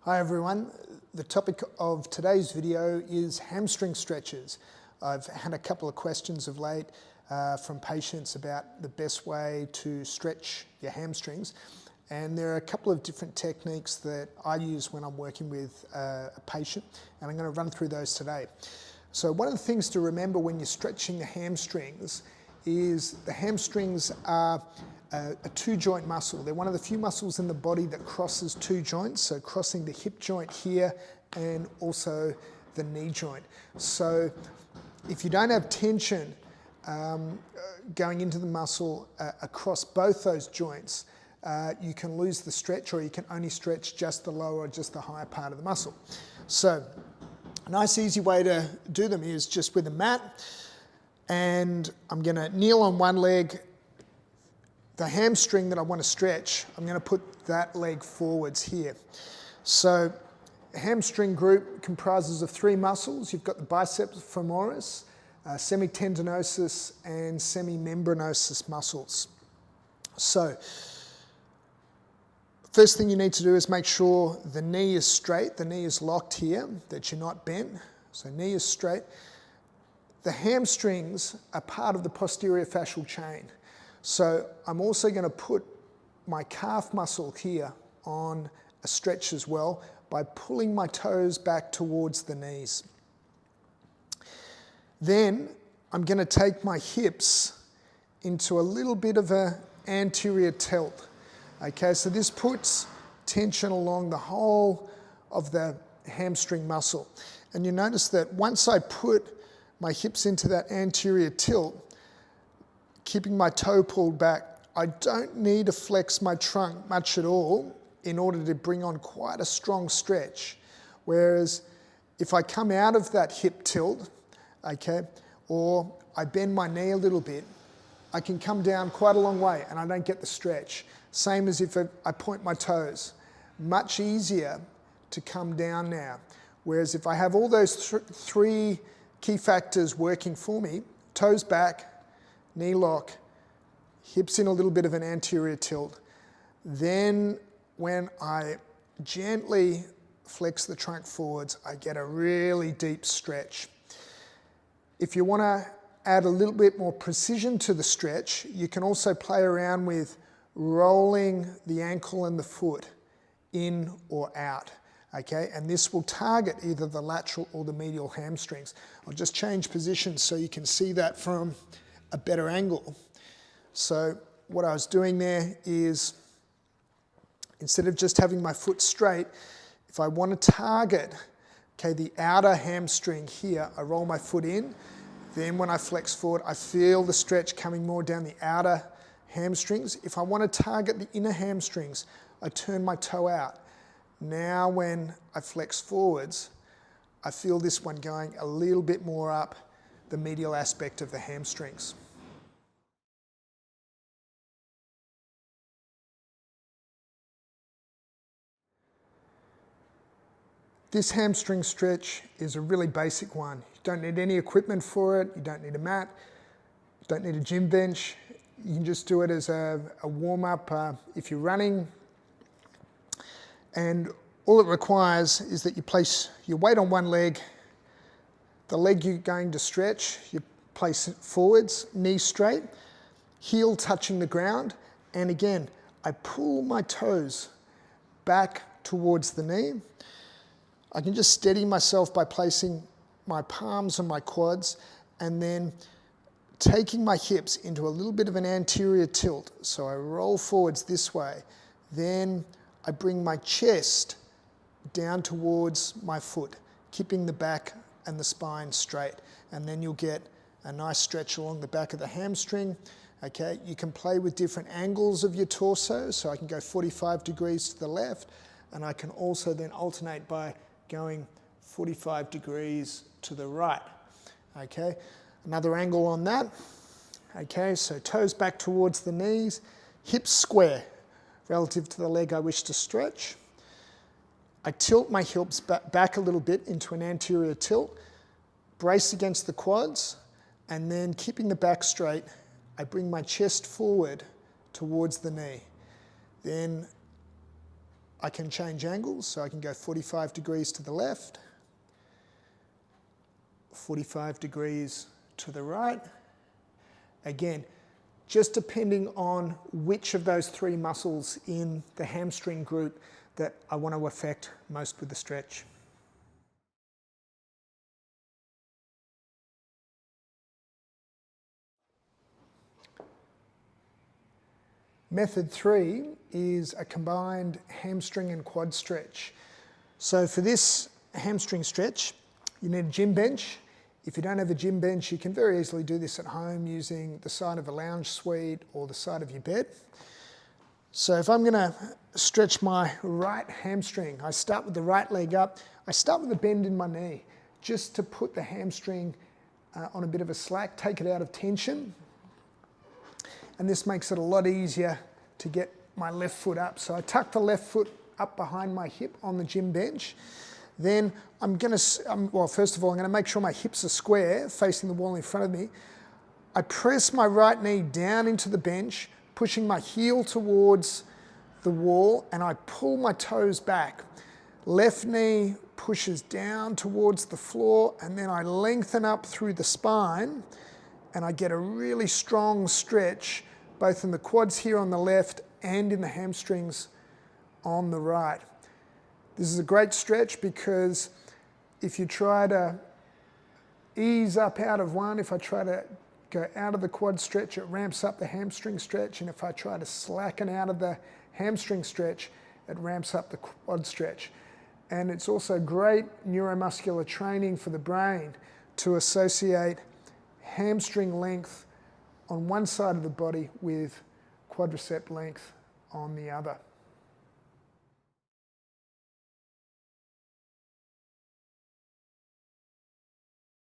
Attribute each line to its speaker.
Speaker 1: Hi everyone, the topic of today's video is hamstring stretches. I've had a couple of questions of late from patients about the best way to stretch your hamstrings, and there are a couple of different techniques that I use when I'm working with a patient, and I'm going to run through those today. So one of the things to remember when you're stretching the hamstrings is the hamstrings are a two-joint muscle. They're one of the few muscles in the body that crosses two joints, so crossing the hip joint here and also the knee joint. So if you don't have tension going into the muscle across both those joints, you can lose the stretch, or you can only stretch just the lower or just the higher part of the muscle. So a nice easy way to do them is just with a mat, and I'm going to kneel on one leg. The hamstring that I want to stretch, I'm going to put that leg forwards here. So the hamstring group comprises of three muscles. You've got the biceps femoris, semitendinosus and semimembranosus muscles. So first thing you need to do is make sure the knee is straight, the knee is locked here, that you're not bent. So knee is straight. The hamstrings are part of the posterior fascial chain. So I'm also going to put my calf muscle here on a stretch as well by pulling my toes back towards the knees. Then I'm going to take my hips into a little bit of an anterior tilt. Okay, so this puts tension along the whole of the hamstring muscle. And you notice that once I put my hips into that anterior tilt, keeping my toe pulled back, I don't need to flex my trunk much at all in order to bring on quite a strong stretch. Whereas if I come out of that hip tilt, okay, or I bend my knee a little bit, I can come down quite a long way and I don't get the stretch. Same as if I point my toes. Much easier to come down now. Whereas if I have all those three key factors working for me, toes back, knee lock, hips in a little bit of an anterior tilt. Then when I gently flex the trunk forwards, I get a really deep stretch. If you want to add a little bit more precision to the stretch, you can also play around with rolling the ankle and the foot in or out. Okay, and this will target either the lateral or the medial hamstrings. I'll just change positions so you can see that from a better angle. So what I was doing there is, instead of just having my foot straight, if I want to target, okay, the outer hamstring here, I roll my foot in. Then when I flex forward, I feel the stretch coming more down the outer hamstrings. If I want to target the inner hamstrings, I turn my toe out. Now when I flex forwards, I feel this one going a little bit more up the medial aspect of the hamstrings. This hamstring stretch is a really basic one. You don't need any equipment for it, you don't need a mat, you don't need a gym bench. You can just do it as a warm-up if you're running. And all it requires is that you place your weight on one leg, the leg you're going to stretch, you place it forwards, knee straight, heel touching the ground, and again, I pull my toes back towards the knee. I can just steady myself by placing my palms on my quads and then taking my hips into a little bit of an anterior tilt. So I roll forwards this way. Then I bring my chest down towards my foot, keeping the back and the spine straight. And then you'll get a nice stretch along the back of the hamstring. Okay, you can play with different angles of your torso. So I can go 45 degrees to the left, and I can also then alternate by going 45 degrees to the right. Okay, another angle on that. Okay, so toes back towards the knees, hips square relative to the leg I wish to stretch. I tilt my hips back a little bit into an anterior tilt, brace against the quads, and then keeping the back straight, I bring my chest forward towards the knee. Then I can change angles, so I can go 45 degrees to the left, 45 degrees to the right. Again, just depending on which of those three muscles in the hamstring group that I want to affect most with the stretch. Method 3 is a combined hamstring and quad stretch. So for this hamstring stretch, you need a gym bench. If you don't have a gym bench, you can very easily do this at home using the side of a lounge suite or the side of your bed. So if I'm going to stretch my right hamstring, I start with the right leg up. I start with a bend in my knee, just to put the hamstring on a bit of a slack, take it out of tension. And this makes it a lot easier to get my left foot up. So I tuck the left foot up behind my hip on the gym bench. Then first of all, I'm going to make sure my hips are square, facing the wall in front of me. I press my right knee down into the bench, pushing my heel towards the wall, and I pull my toes back. Left knee pushes down towards the floor, and then I lengthen up through the spine, and I get a really strong stretch, both in the quads here on the left and in the hamstrings on the right. This is a great stretch because if you try to ease up out of one, if I try to go out of the quad stretch, it ramps up the hamstring stretch, and if I try to slacken out of the hamstring stretch, it ramps up the quad stretch. And it's also great neuromuscular training for the brain to associate hamstring length on one side of the body with quadricep length on the other.